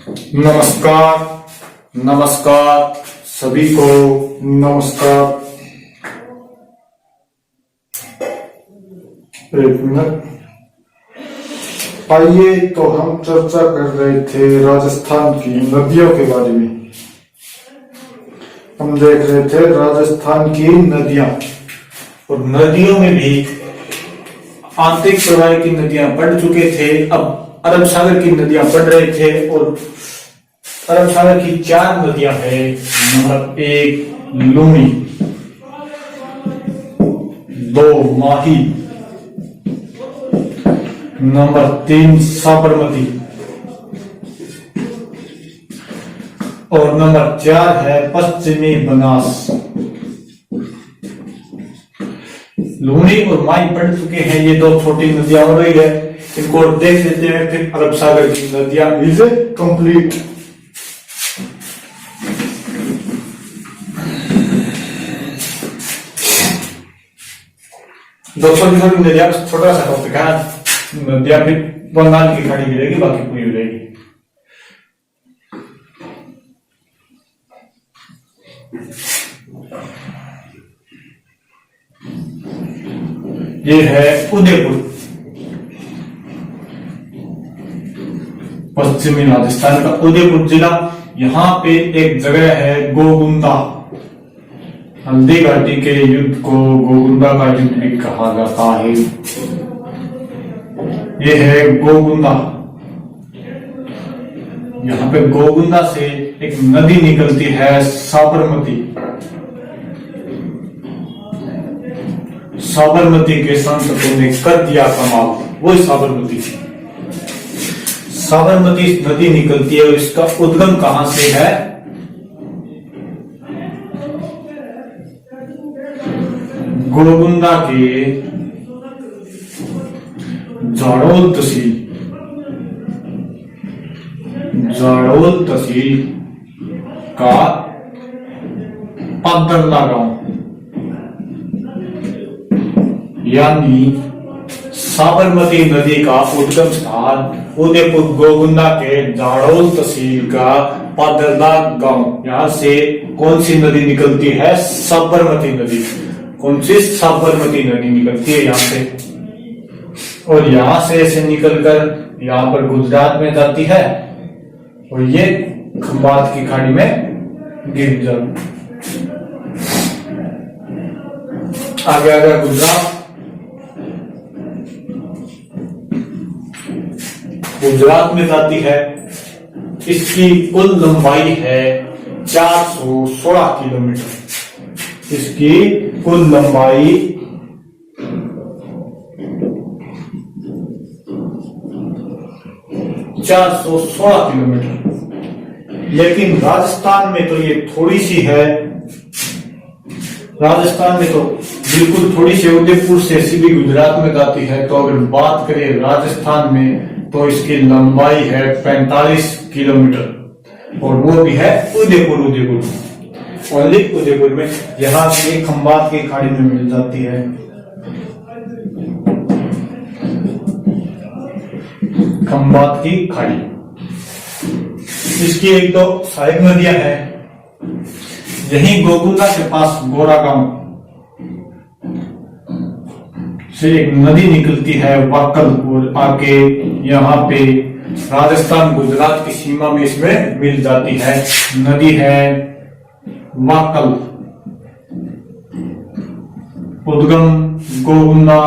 नमस्कार। नमस्कार सभी को नमस्कार। एक मिनट। आइए तो हम चर्चा कर रहे थे राजस्थान की नदियों के बारे में। हम देख रहे थे राजस्थान की नदियां, और नदियों में भी आंतरिक प्रवाह की नदियां बढ़ चुके थे। अब अरब सागर की नदियां बढ़ रहे थे, और अरब सागर की 4 नदियां हैं। नंबर 1 लूनी, 2 माही, नंबर 3 साबरमती, और नंबर 4 है पश्चिमी बनास। लूनी और माही बढ़ चुके हैं, ये 2 छोटी नदियां हो रही है। इनको देख लेते हैं, फिर अरब सागर की नदियां इज कंप्लीट। दो छोटी छोटी नदियां, छोटा सा टॉपिक है। नदियां भी बंगाल की खाड़ी गिरेगी, बाकी पूरी हो जाएगी। ये है उदयपुर, पश्चिमी राजस्थान का उदयपुर जिला। यहाँ पे एक जगह है गोगुंदा। हल्दी घाटी के युद्ध को गोगुंदा का युद्ध भी कहा जाता है। ये है गोगुंदा। यहाँ पे गोगुंदा से एक नदी निकलती है, साबरमती। साबरमती के संतों ने कर दिया कमाल, वो साबरमती। साबरमती नदी निकलती है, और इसका उद्गम कहां से है? गोगुंदा के जाड़ोल तहसील का पादरला गांव, यानी साबरमती नदी का उद्गम स्थान उदयपुर गोगुंदा के जाड़ोल तहसील का पादरला गांव। यहां से कौन सी नदी निकलती है? साबरमती नदी। कौन सी? साबरमती नदी निकलती है यहाँ से, और यहां से ऐसे निकलकर यहाँ पर गुजरात में जाती है, और ये खंबात की खाड़ी में गिर जाती। आगे आगे गुजरात में जाती है। इसकी कुल लंबाई है 416 किलोमीटर। इसकी कुल लंबाई 416 किलोमीटर। लेकिन राजस्थान में तो ये थोड़ी सी है। राजस्थान में तो बिल्कुल थोड़ी सी, उदयपुर से सीधी गुजरात में जाती है। तो अगर बात करें राजस्थान में, तो इसकी लंबाई है 45 किलोमीटर, और वो भी है उदयपुर ओनली उदयपुर में। यहाँ से खंबात की खाड़ी में मिल जाती है। खंबात की खाड़ी, इसकी एक तो सहायक नदियां हैं। यहीं गोगुंदा के पास गोरागांव से एक नदी निकलती है, वाकल, और आके यहाँ पे राजस्थान गुजरात की सीमा में इसमें मिल जाती है। नदी है वाकल। उद्गम गोगुंदा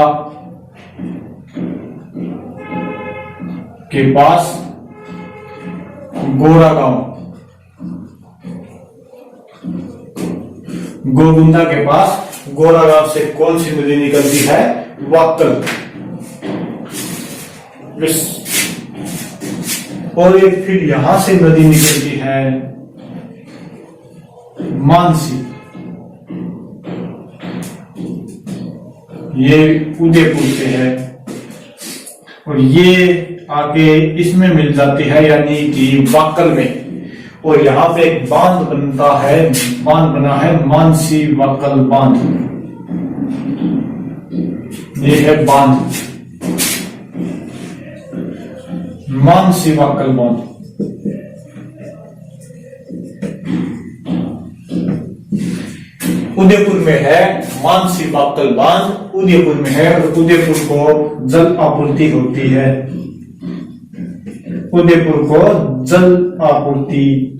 के पास गोरागांव। गोगुंदा के पास गोरागांव से कौन सी नदी निकलती है? वाकल। और एक फिर यहां से नदी निकलती है मानसी। ये उदयपुर से है, और ये आगे इसमें मिल जाती है, यानी कि वाकल में। और यहाँ पे एक बांध बनता है, बांध बना है मानसी वाकल बांध। ये है बांध, मानसी वाकल बांध। उदयपुर में है मानसी वाक्कल बांध, उदयपुर में है और उदयपुर को जल आपूर्ति होती है। उदयपुर को जल आपूर्ति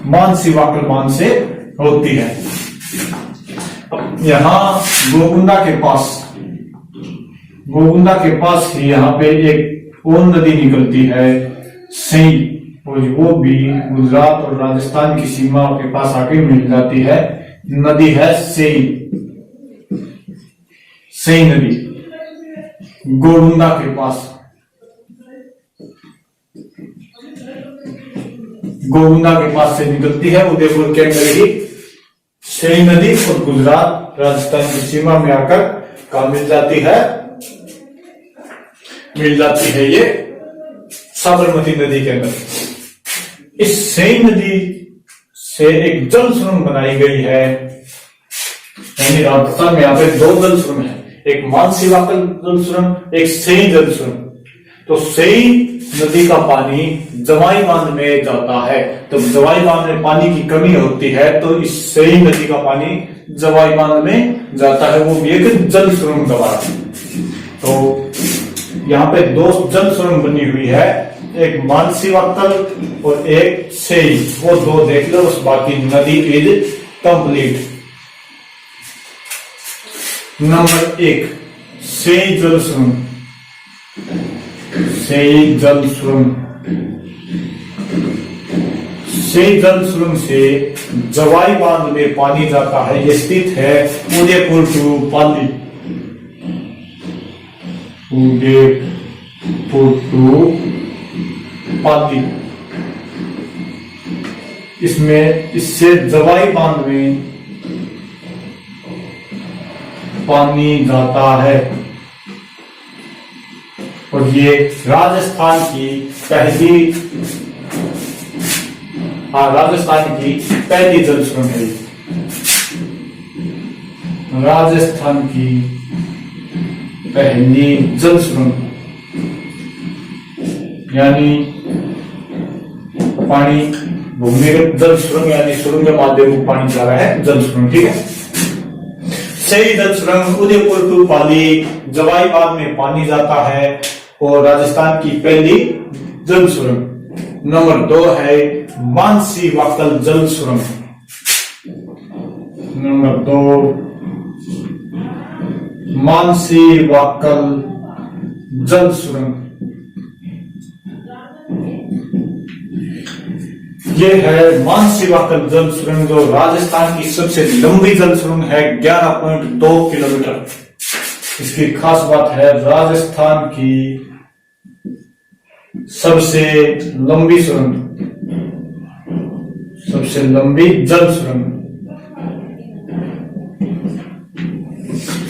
मानसी वाक्कल बांध से होती है। यहाँ गोगुंडा के पास ही यहाँ पे एक और नदी निकलती है सई, और वो भी गुजरात और राजस्थान की सीमा के पास आके मिल जाती है। नदी है सई नदी गोगुंडा के पास। गोगुंडा के पास से निकलती है, उदयपुर के अंदर ही सई नदी और गुजरात राजस्थान की सीमा में आकर कहा मिल जाती है ये साबरमती नदी के अंदर। इस सई नदी से एक जल सुरंग बनाई गई है, यानी राजस्थान में यहाँ पे दो जल सुरंग है, एक मानसी वाक्कल जल सुरंग, एक सई जल सुरंग। तो सई नदी का पानी जवाई बांध में जाता है, तो जवाई बांध में पानी की कमी होती है तो इस सई नदी का पानी जवाई बांध में जाता है, वो भी एक जल सुरंग द्वारा। तो यहाँ पे दो जल सुरंग बनी हुई है, एक मानसी वाक्कल और एक सई, वो दो देख लो, उस बाकी नदी इज कंप्लीट। नंबर 1 सई जल सुरंग। सई जल सुरंग से जवाई बांध में पानी जाता है। ये स्थित है उदयपुर टू पाली, उदयपुर टू पाली। इससे जवाई बांध में पानी जाता है, और ये राजस्थान की पहली जल सुरंग है। राजस्थान की पहली जल सुरंग, यानी पानी भूमिगत जल सुरंग, यानी सुरंग के माध्यम से पानी जा रहा है, जल सुरंग। ठीक है। सई जल सुरंग उदयपुर टू पाली, जवाई बांध में पानी जाता है और राजस्थान की पहली जल सुरंग। नंबर 2 है मानसी वाक्कल जल सुरंग। नंबर 2 मानसी वाक्कल जल सुरंग। ये है मानसी वाक्कल जल सुरंग, जो राजस्थान की सबसे लंबी जल सुरंग है, 11.2 किलोमीटर। इसकी खास बात है राजस्थान की सबसे लंबी सुरंग, सबसे लंबी जल सुरंग।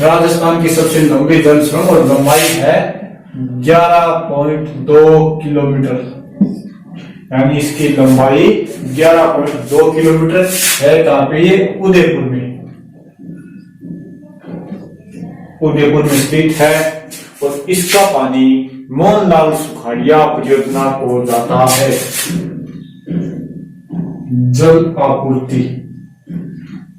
राजस्थान की सबसे लंबी जल सुरंग और लंबाई है 11.2 किलोमीटर, यानी इसकी लंबाई 11.2 किलोमीटर है। कहां पे? ये उदयपुर में स्थित है, और इसका पानी मोहनलाल सुखाड़िया परियोजना को जाता है। जल आपूर्ति,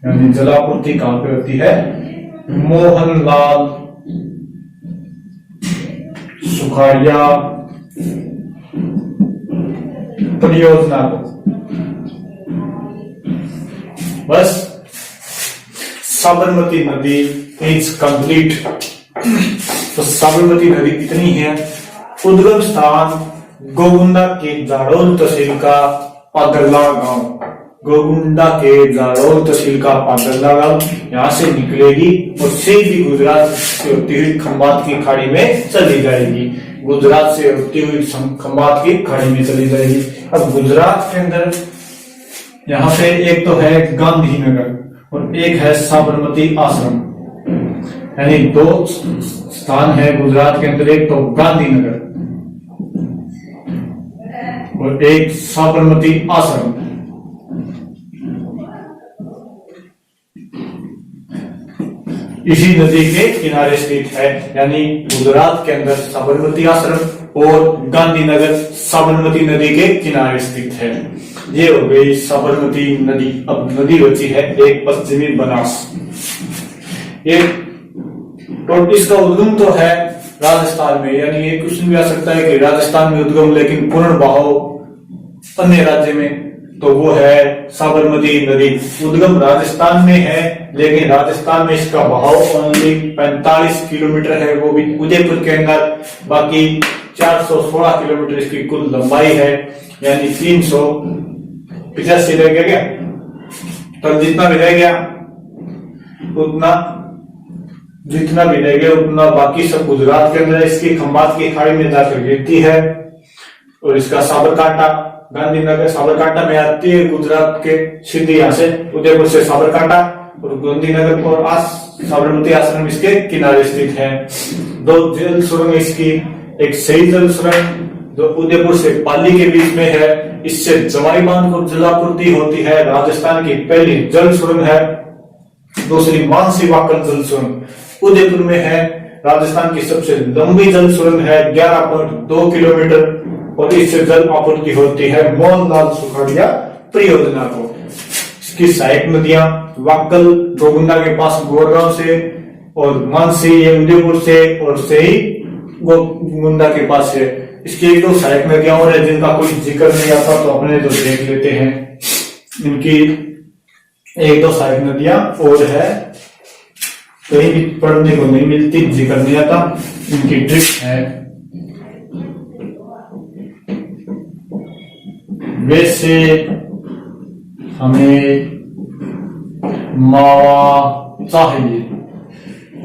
यानी जल आपूर्ति कहां पे होती है? मोहनलाल सुखाड़िया परियोजना को। बस साबरमती नदी इज कंप्लीट। तो साबरमती नदी कितनी है? उद्गम स्थान गोगुंडा के जाड़ोल तहसील का पादरला गांव, गोगुंडा के जाड़ोल तहसील का पादरला गांव, यहाँ से निकलेगी और सीधी गुजरात से होती हुई खंबात की खाड़ी में चली जाएगी। गुजरात से होती हुई खंबात की खाड़ी में चली जाएगी। अब गुजरात के अंदर यहाँ पे एक तो है गांधीनगर और एक है साबरमती आश्रम, यानी दो स्थान है गुजरात के अंदर, एक तो गांधीनगर और एक साबरमती आश्रम। इसी नदी के किनारे स्थित है, यानी गुजरात के अंदर साबरमती आश्रम और गांधीनगर साबरमती नदी के किनारे स्थित है। ये हो गई साबरमती नदी। अब नदी बची है एक पश्चिमी बनास। ये इसका उद्गम तो है राजस्थान में, यानी ये क्वेश्चन भी आ सकता है कि राजस्थान में उद्गम लेकिन पूर्ण बहाव अन्य राज्य में, तो वो है साबरमती नदी। उद्गम राजस्थान में है लेकिन राजस्थान में इसका बहाव ओनली 45 किलोमीटर है, वो भी उदयपुर के अंदर। बाकी 416 किलोमीटर इसकी कुल लंबाई है, यानी 385 रह गया क्या, तो जितना भी रह गया जितना भी रह गया उतना बाकी सब गुजरात के अंदर इसकी खंबात की खाड़ी में जाकर गिरती है। और इसका साबरकांठा, गांधीनगर साबरकांठा में आती है गुजरात के, सीधे यहाँ से उदयपुर से साबरकांठा, और गांधीनगर और साबरमती आश्रम इसके किनारे स्थित है। दो जल सुरंग इसकी, एक सही जल सुरंग जो उदयपुर से पाली के बीच में है, इससे जवाई बांध को जलापूर्ति होती है, राजस्थान की पहली जल सुरंग है। दूसरी मानसी वाकल जल सुरंग उदयपुर में है, राजस्थान की सबसे लंबी जल सुरंग है 11.2 किलोमीटर, और इससे जल आपूर्ति होती है मोहनलाल सुखाड़िया परियोजना को। इसकी सहायक नदियां वाकल गोगुंडा के पास गोरगांव से, और मानसी ये उदयपुर से, और सही गोगुंडा के पास है। इसकी एक दो सहायक नदियां और है जिनका कोई जिक्र नहीं आता, तो अपने तो देख लेते हैं। इनकी एक दो सहायक नदियां और है, कहीं भी पढ़ने को नहीं मिलती, जिक्र नहीं आता। इनकी ट्रिक है, वैसे हमें मावा चाहिए,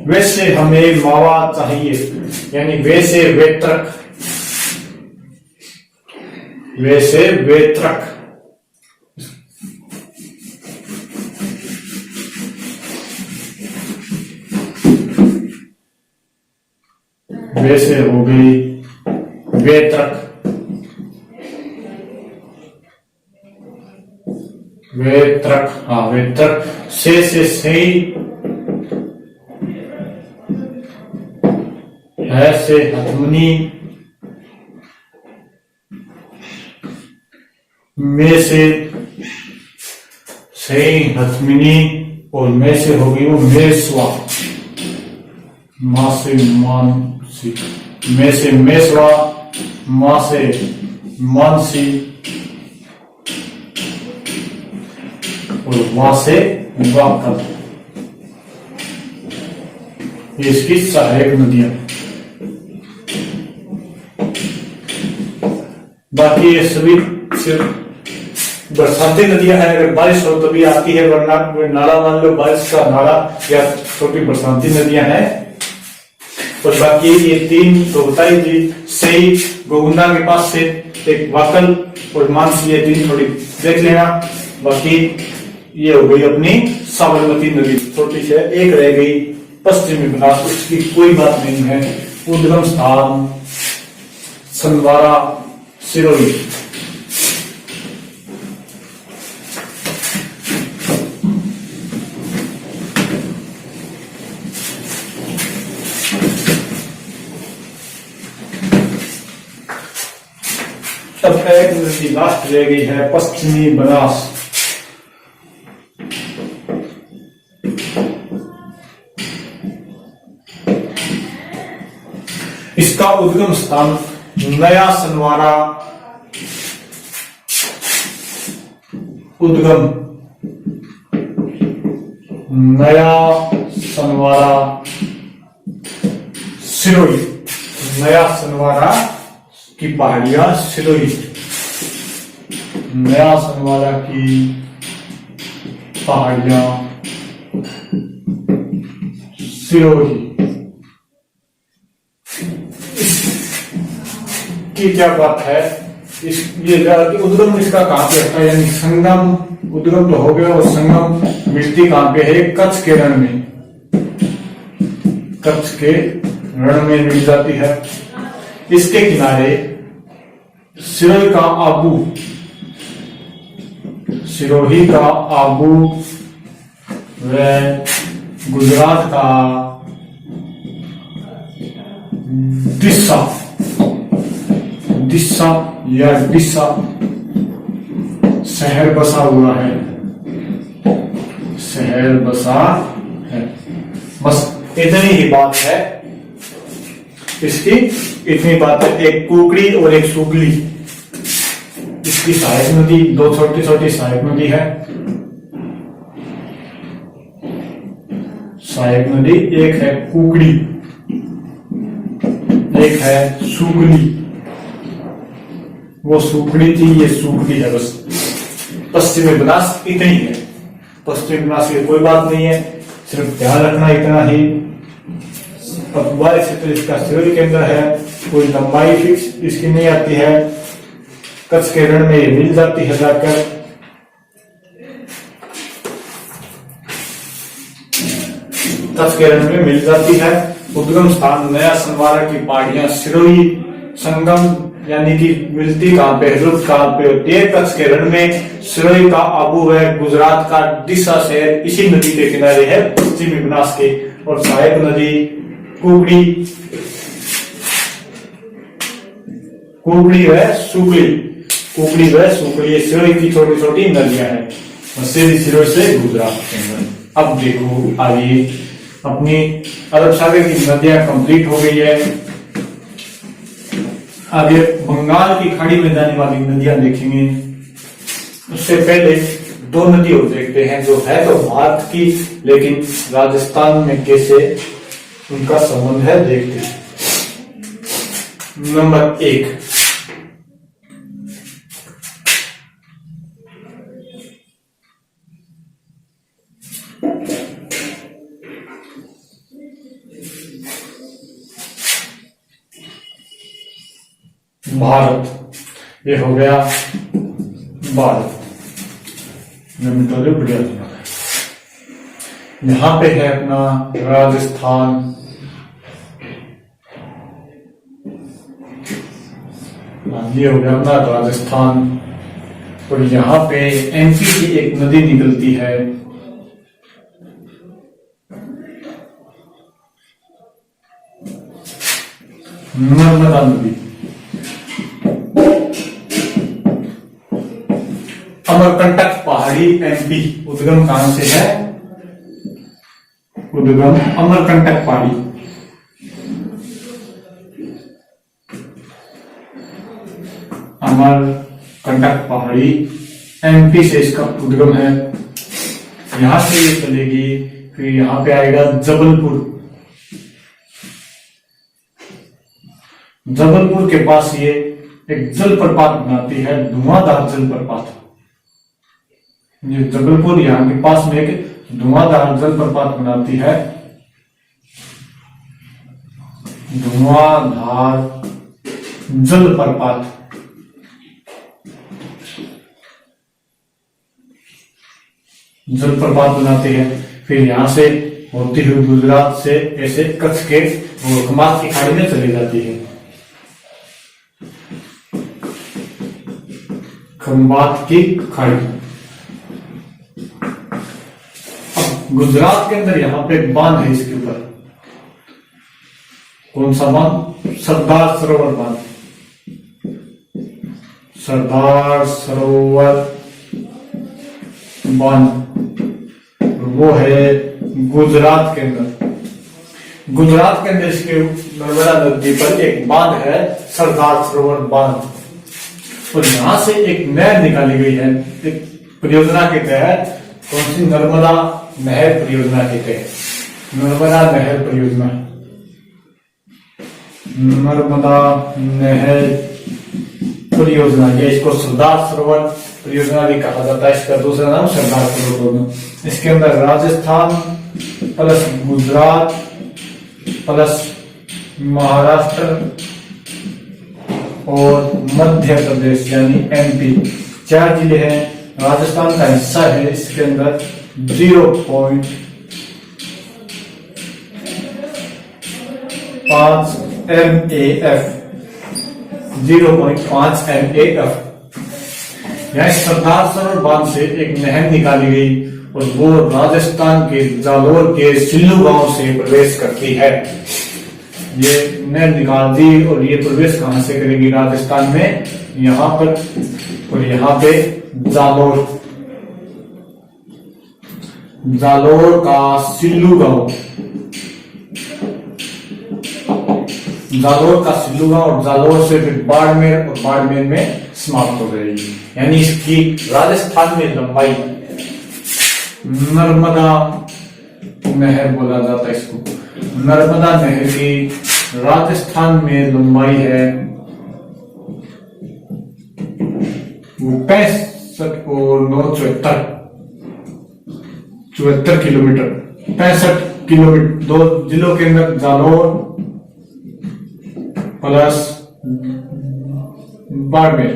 वैसे हमें मावा चाहिए, यानी वैसे वेत्रक, वैसे वेत्रक। वैसे हो गई वेत्रक, वेत्रक, हाँ वेत्रक। से सही है, से हथमनी, में से सही हथमनी, और में से होगी वो मेसवा, मां से मानसी, में से मेसवा, मां से मानसी, और वहां से वाकल। इसकी सहायक नदियां, बाकी ये सभी सिर्फ बरसाती नदियां हैं। अगर बारिश हो तभी आती है, वरना नाला मान लो बारिश का नाला या छोटी बरसाती नदियां हैं। और बाकी ये तीन तो बताई थी, सही गोगुंडा के पास से, एक वाकल और मानसी, ये तीन थोड़ी देख लेना। बाकी ये हो गई अपनी साबरमती नदी, छोटी से एक रह गई पश्चिमी बनास, उसकी कोई बात नहीं है। उद्गम स्थान सनवारा सिरोही। अब एक नदी लास्ट रह गई है पश्चिमी बनास। इसका उद्गम स्थान नया सनवारा, उद्गम नया सनवारा सिरोही, नया सनवारा की पहाड़ियां सिरोही, नया सनवारा की पहाड़ियां सिरोही। की क्या बात है, ये उद्गम इसका कहां पे होता है, यानी संगम, उद्गम तो हो गया, और संगम मिलती कहां पे है, कच्छ के रण में, कच्छ के रण में मिल जाती है। इसके किनारे सिरोही का आबू, सिरोही का आबू व गुजरात का दिशा, दिशा या डिसा शहर बसा हुआ है, शहर बसा है। बस इतनी ही बात है इसकी, इतनी बात है। एक कुकड़ी और एक सुगली, इसकी सहायक नदी, दो छोटी छोटी सहायक नदी है। सहायक नदी एक है कुकड़ी, एक है सुगली। वो सुकड़ी थी, ये सुकड़ी है। बस पश्चिमी बनास इतनी है, पश्चिमी बनास की कोई बात नहीं है, सिर्फ ध्यान रखना इतना ही। पतवार क्षेत्र इसका सिरोही केंद्र है, कोई लंबाई फिक्स इसकी नहीं आती है। कच्छ के रण में ये मिल जाती है जाकर। कच्छ के रण में मिल जाती है। उद्गम स्थान नया सनवारा की पहाड़ियां सिरोही संगम, यानी कि मिलती कहां पे, रुक कहां पे होती है? कच्छ के रण में। सिरोही का आबू है, गुजरात का दिशा शहर इसी नदी के किनारे है, पश्चिमी बनास के। और सहायक नदी कुकड़ी, कुकड़ी है सुकड़ी, कुकड़ी है सुकड़ी। सिरोही की छोटी छोटी नदियां हैं, सीधी सिरोही से गुजरात के अंदर। अब देखो आगे अपनी अरब सागर की नदियां कंप्लीट हो गई है। आगे बंगाल की खाड़ी में जाने वाली नदियां देखेंगे। उससे पहले दो नदी और देखते हैं, जो है तो भारत की, लेकिन राजस्थान में कैसे उनका संबंध है देखते हैं। नंबर 1, भारत। ये हो गया भारत, बढ़िया। यहां पे है अपना राजस्थान, ये हो गया अपना राजस्थान। और यहां पे एमपी की एक नदी निकलती है, नर्मदा नदी। अमरकंटक पहाड़ी एमपी, उद्गम कहां से है? उद्गम अमरकंटक पहाड़ी। अमरकंटक पहाड़ी एमपी से इसका उद्गम है। यहां से ये चलेगी, फिर यहां पे आएगा जबलपुर। जबलपुर के पास ये एक जलप्रपात बनाती है, धुआंधार जलप्रपात। ये जबलपुर यहाँ के पास में एक धुआंधार जलप्रपात बनाती है, धुआंधार जलप्रपात। जलप्रपात बनाते हैं। फिर यहां से होती हुई गुजरात से ऐसे कच्छ के खंबात की खाड़ी में चली जाती है। खंबात की खाड़ी। अब गुजरात के अंदर यहां पे एक बांध है, इसके ऊपर कौन सा बांध? सरदार सरोवर बांध। सरदार सरोवर बांध, वो है गुजरात के अंदर। गुजरात के अंदर इसके नर्मदा नदी पर एक बांध है, सरदार सरोवर बांध। और यहां से एक नहर निकाली गई है एक परियोजना के तहत। कौन सी? नर्मदा नहर परियोजना के तहत। नर्मदा नहर परियोजना, नर्मदा नहर परियोजना। ये इसको सरदार सरोवर परियोजना भी कहा जाता है। इसका दूसरा नाम सरदार सरोवर। इसके अंदर राजस्थान प्लस गुजरात प्लस महाराष्ट्र और मध्य प्रदेश यानी एमपी, 4 जिले हैं। राजस्थान का हिस्सा है इसके अंदर 0.5 MAF, 0.5 MAF। यहाँ सरदार सरोवर बांध से एक नहर निकाली गई और वो राजस्थान के जालोर के सिल्लू गांव से प्रवेश करती है। ये नहर निकाल दी और ये प्रवेश कहां से करेगी राजस्थान में, यहां पर, और यहां पे जालोर, जालोर का सिल्लू गांव, जालोर का सिल्लू गांव, और जालोर से फिर बाड़मेर, और बाड़मेर में समाप्त हो जाएगी। यानी इसकी राजस्थान में लंबाई, नर्मदा नहर बोला जाता है इसको, नर्मदा नहर की राजस्थान में लंबाई है वो 65 और 9 74 किलोमीटर, 65 किलोमीटर। दो जिलों के अंदर जालोर प्लस बाड़मेर,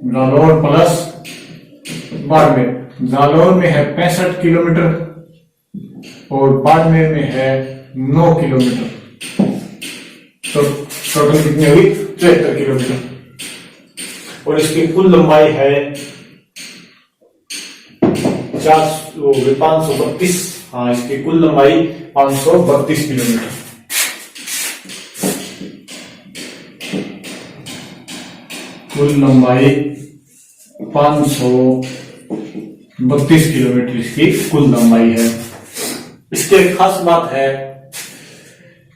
जालोर प्लस बाड़मेर, जालोर में है 65 किलोमीटर और बाड़मेर में है 9 किलोमीटर, तो टोटल कितनी हुई 74 किलोमीटर। और इसकी कुल लंबाई है 532, हाँ इसकी कुल लंबाई 532 किलोमीटर। कुल लंबाई 532 किलोमीटर इसकी कुल लंबाई है। इसकी एक खास बात है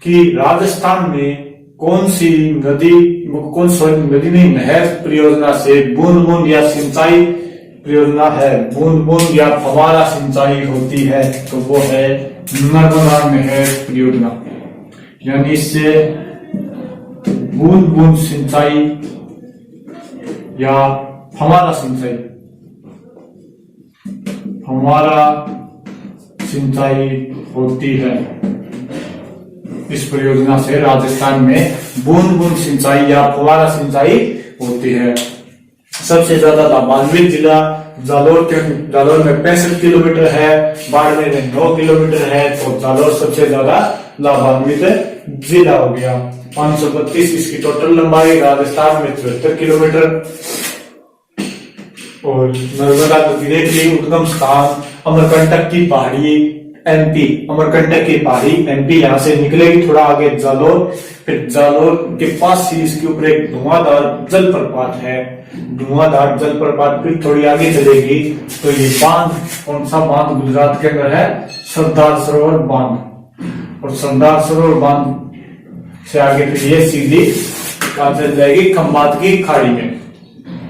कि राजस्थान में कौन सी नदी, कौन सी नदी नहीं, नहर परियोजना से बूंद बूंद या सिंचाई परियोजना है, बूंद बूंद या फव्वारा सिंचाई होती है, तो वो है नर्मदा नहर परियोजना। यानी इससे बूंद बूंद सिंचाई या फव्वारा सिंचाई, फव्वारा सिंचाई होती है। इस परियोजना से राजस्थान में बूंद बूंद सिंचाई या फव्वारा सिंचाई होती है। सबसे ज्यादा लाभान्वित जिला जालोर में 65 किलोमीटर है, बाड़मेर में 9 किलोमीटर है, तो जालोर सबसे ज्यादा लाभान्वित जिला हो गया। 532 इसकी टोटल लंबाई, राजस्थान में 74 किलोमीटर। और नर्मदा नदी देख ली, उद्गम स्थान अमरकंटक की पहाड़ी एमपी, अमरकंटक की पहाड़ी एमपी, यहाँ से निकलेगी थोड़ा आगे जालोर, फिर जालोर के पास ही इसके ऊपर एक धुआंधार जलप्रपात है, धुआंधार जलप्रपात, फिर थोड़ी आगे चलेगी तो ये बांध, कौन सा बांध गुजरात के अंदर है, सरदार सरोवर बांध, और सरदार सरोवर बांध से आगे फिर ये सीधी कहां चल जाएगी, खंबात की खाड़ी में।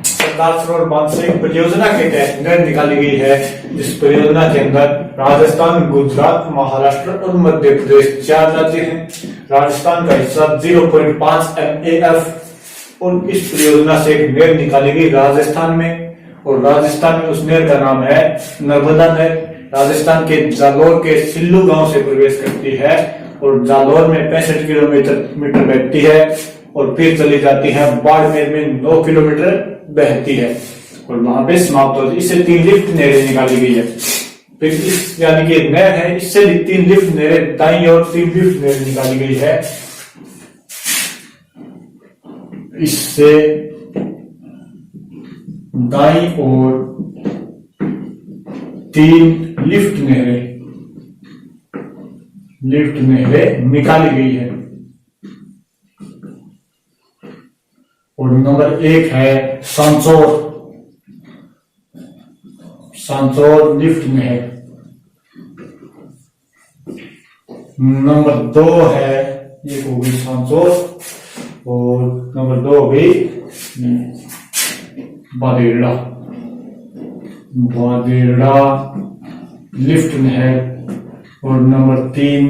सरदार सरोवर बांध से एक परियोजना के तहत नहर निकाली गई है, जिस परियोजना के अंदर राजस्थान, गुजरात, महाराष्ट्र और मध्य प्रदेश 4 राज्य हैं। राजस्थान का हिस्सा 0.5 MAF, और इस परियोजना से एक नहर निकाली गई राजस्थान में, और राजस्थान में उस नहर का नाम है नर्मदा नहर। राजस्थान के जालोर के सिल्लू गांव से प्रवेश करती है और जालोर में 65 किलोमीटर बहती है, और फिर चली जाती है बाड़मेर में 9 किलोमीटर बहती है और वहां पे समाप्त होती है। इससे 3 लिफ्ट नहरें निकाली गई है। फिर इस यानी कि नहर है, इससे भी 3 लिफ्ट नहरें, दाईं और 3 लिफ्ट नहरें निकाली गई है। इससे दाईं और 3 लिफ्ट नहरें निकाली गई है। और नंबर 1 है सांचौर लिफ्ट नहर। नंबर 2 है, ये हो गई सांचौर, और नंबर 2 हो गई बादेड़ा लिफ्ट नहर, और नंबर 3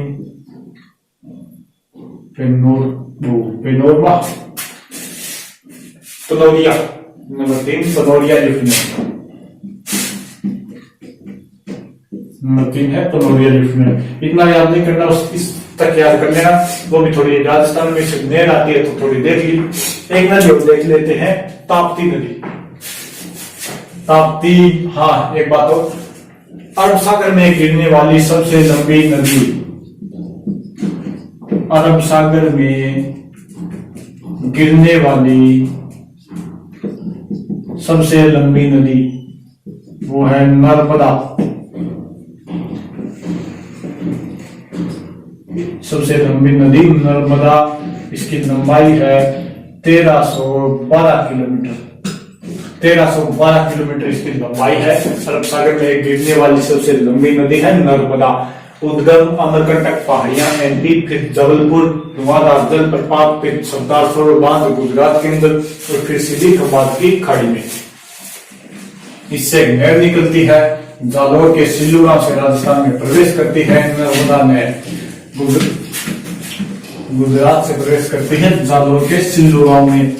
पेनोरमा तनोरिया, नंबर 3 तनोरिया लिफ्ट नहर, नंबर 3 है तनोरिया लिफ्ट नहर। इतना याद नहीं करना, इस तक याद कर लेना। वो भी थोड़ी राजस्थान में से नहर आती है तो थोड़ी देख ली। एक नदी देख लेते हैं, ताप्ती नदी। ताप्ती, हाँ एक बात हो, अरब सागर में गिरने वाली सबसे लंबी नदी, अरब सागर में गिरने वाली सबसे लंबी नदी वो है सबसे लंबी नदी नर्मदा, इसकी लंबाई है 1312 किलोमीटर। 1312 किलोमीटर इसकी लंबाई है। अरब सागर में गिरने वाली सबसे लंबी नदी है नर्मदा। उद्गम अमरकंटक पहाड़ियां एमपी, फिर जबलपुर, धुआंधार जलप्रपात, फिर सरदार सरोवर बांध गुजरात के अंदर, और फिर सीधी खंबात की खाड़ी में। इससे नहर निकलती है, जालौर के सिल्लूरा से राजस्थान में प्रवेश करती है। नर्मदा नहर गुजरात से प्रवेश करती है जालौर के सिल्लूरा में।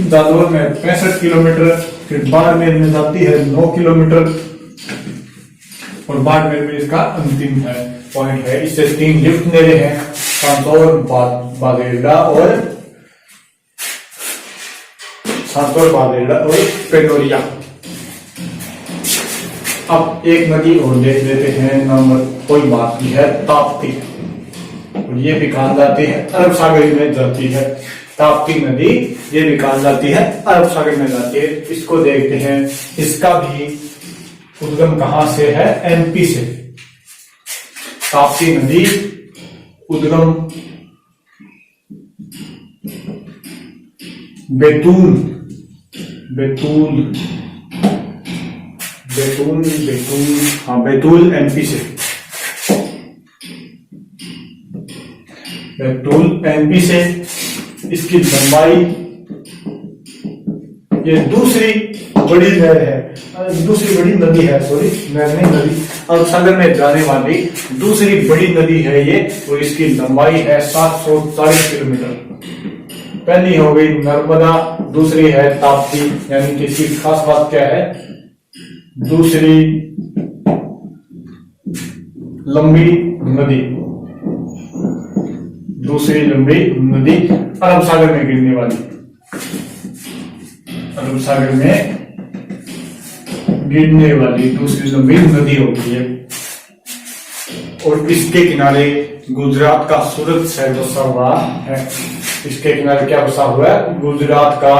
जालौर में 65 किलोमीटर, फिर बाड़मेर में जाती है 9 किलोमीटर, और बाड़मेर में इसका अंतिम है पॉइंट है। इससे 3 लिफ्ट नहरें हैं, सांतौर, बादेड़ा और पेटोरिया। अब एक नदी और देख लेते हैं, नंबर कोई बात नहीं है, ताप्ती, और ये भी कहा जाती है अरब सागर में जाती है। ताप्ती नदी ये भी कहा जाती है अरब सागर में जाती है। इसको देखते हैं, इसका भी उद्गम कहां से है? एमपी से। ताप्ती नदी उद्गम बैतूल एमपी से। बैतूल एमपी से। इसकी लंबाई, ये दूसरी बड़ी नहर है, दूसरी बड़ी नदी है, सॉरी नहर नहीं, नदी, अरब सागर में जाने वाली दूसरी बड़ी नदी है ये, और इसकी लंबाई है 740 किलोमीटर। पहली हो गई नर्मदा, दूसरी है ताप्ती, यानी कि इसकी खास बात क्या है? दूसरी लंबी नदी, दूसरी लंबी नदी अरब सागर में गिरने वाली, अरब सागर में गिरने वाली दूसरी लंबी नदी होती है। और इसके किनारे गुजरात का सूरत शहर बसा हुआ है। इसके किनारे क्या बसा हुआ है? गुजरात का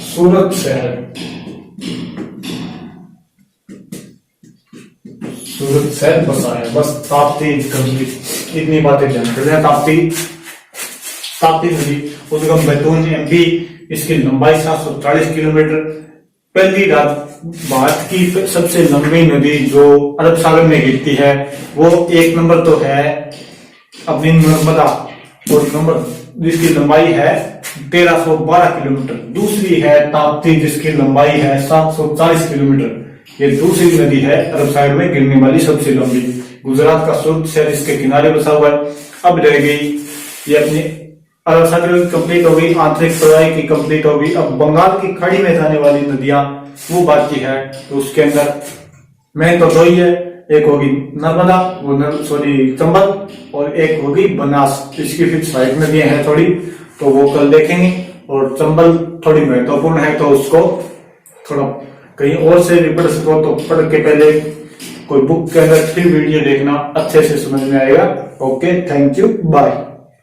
सूरत शहर, सूरत शहर बसा है। बस ताप्ती इतनी बातें ध्यान कर लें। ताप्ती नदी उद्गम बैतूल एमपी, इसकी लंबाई 740 किलोमीटर। पहली भारत की सबसे लंबी नदी जो अरब सागर में गिरती है वो एक नंबर तो है अपनी नर्मदा, और नंबर जिसकी लंबाई है 1312 किलोमीटर। दूसरी है ताप्ती जिसकी लंबाई है 740 किलोमीटर। ये दूसरी नदी है अरब सागर में गिरने वाली सबसे लंबी। गुजरात का सूरत शहर इसके किनारे बसा हुआ है। अब रह गई ये अपनी अरब सागर कंप्लीट हो गई, आंतरिक तराई की कंप्लीट हो गई। अब बंगाल की खाड़ी में जाने वाली नदियां वो बाकी है, तो उसके अंदर मेन तो 2 ही है, एक होगी नर्मदा, वो चंबल, और एक होगी बनास। इसकी फिर साइड नदियां हैं थोड़ी, तो वो कल देखेंगे। और चंबल थोड़ी महत्वपूर्ण है, तो उसको थोड़ा कहीं और से भी पढ़ सको तो पढ़ के पहले कोई बुक के अंदर फिर वीडियो देखना, अच्छे से समझ में आएगा। Okay, thank you, bye.